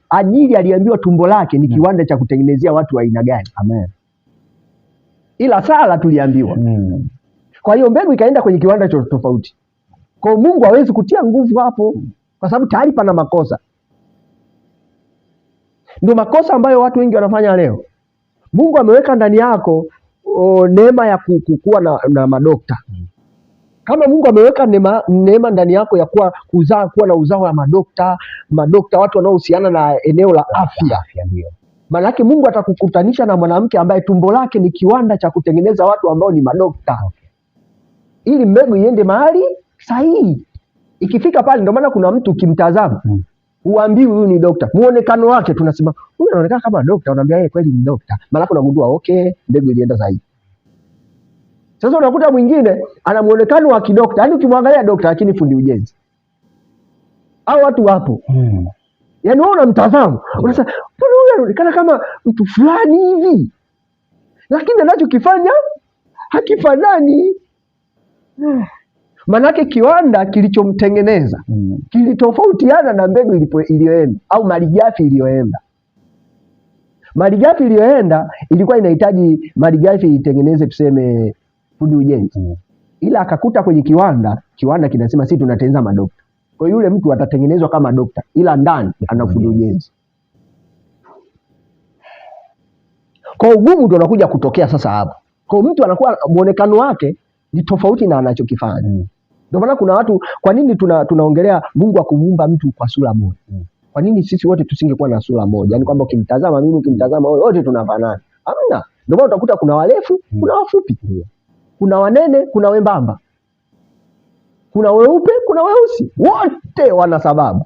Ajili aliambiwa tumbo lake ni kiwanda cha kutengenezea watu wa aina gani. Amen. Ila Sara tuliambiwa. Kwa hiyo mbegu ikaenda kwenye kiwanda cha tofauti. Kwa Mungu hawezi kutia nguvu hapo kwa sababu tayari pana makosa. Ndio makosa ambayo watu wengi wanafanya leo. Mungu ameweka ndani yako neema ya kukua na madokta. Kama Mungu ameweka neema ndani yako ya kuwa na uzao wa madokta, watu wanaohusiana na eneo la afya. Maana yake Mungu atakukutanisha na mwanamke ambaye tumbo lake ni kiwanda cha kutengeneza watu ambao ni madokta. Ili mbegu iende mahali sahihi. Ikifika pale, ndio maana kuna mtu ukimtazama huambiwi huyu ni dokta. Muonekano wake tunasema huyu anaonekana kama dokta, unaambia yeye kweli ni dokta. Maana unagundua okay, mbegu ilienda sahihi. Sasa unakuta mwingine ana muonekano wa kidokta, yaani ukimwangalia dokta lakini fundi ujenzi. Hao watu wapo. Yaani wewe unamtazama, unasema mbona huyu anaonekana kama mtu fulani hivi? Lakini anachokifanya hakifanani. Manake kiwanda kilichomtengeneza kilitofautiana na mbegu iliyoenda au malighafi iliyoenda. Malighafi iliyoenda ilikuwa inahitaji malighafi itengeneze tuseme fundi ujenzi. Ila akakuta kwenye kiwanda kinasema sisi tunatengeneza madokta. Kwa hiyo yule mtu atatengenezwa kama dokta ila ndani ana fundi ujenzi. Kwa ugumu ndio unakuja kutokea sasa hapo. Kwa mtu anakuwa muonekano wake ni tofauti na anachokifanya. Ndio maana kuna watu, kwa nini tunaongelea Mungu akumuumba mtu kwa sura moja? Kwa nini sisi wote tusingekuwa na sura moja? Yaani kwamba ukimtazama mimi, ukimtazama wewe, wote tunafanana. Hamna. Ndio maana utakuta kuna warefu, kuna wafupi. Kuna wanene, kuna wembamba. Kuna weupe, kuna weusi. Wote wana sababu.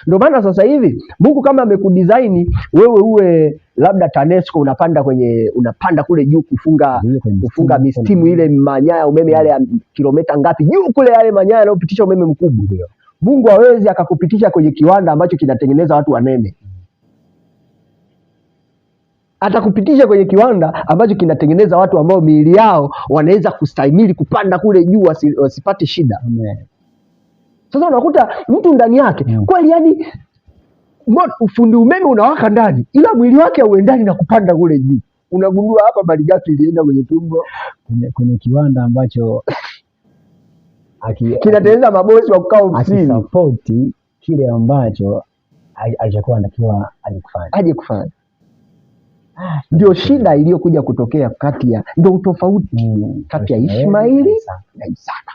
Ndio maana sasa hivi Mungu kama amekudesign wewe uwe labda TANESCO unapanda kule juu kufunga mistimu ile manyaya umeme yale ya kilomita ngapi juu kule, yale manyaya yanayopitisha umeme mkubwa. Mungu hawezi akakupitisha kwenye kiwanda ambacho kinatengeneza watu wanene. Atakupitisha kwenye kiwanda ambacho kinatengeneza watu ambao miili yao wanaweza kustahimili kupanda kule juu wasipate shida. Sasa unakuta mtu ndani yake kweli, yani ufundi umeme unawaka ndani, ila mwili wake hauendani na kupanda kule juu. Unagundua hapa malighafi ilienda kwenye tumbo, kwenye kiwanda ambacho kinatengeneza mabosi wa kukaa ofisini, support kile ambacho alichokuwa anatakiwa aje kufanya. Ndio shida iliyokuja kutokea ndio utofauti kati ya Ishmaeli na Isaka.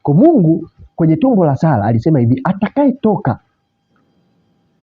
Kwa Mungu kwenye tumbo la Sara alisema hivi, atakayetoka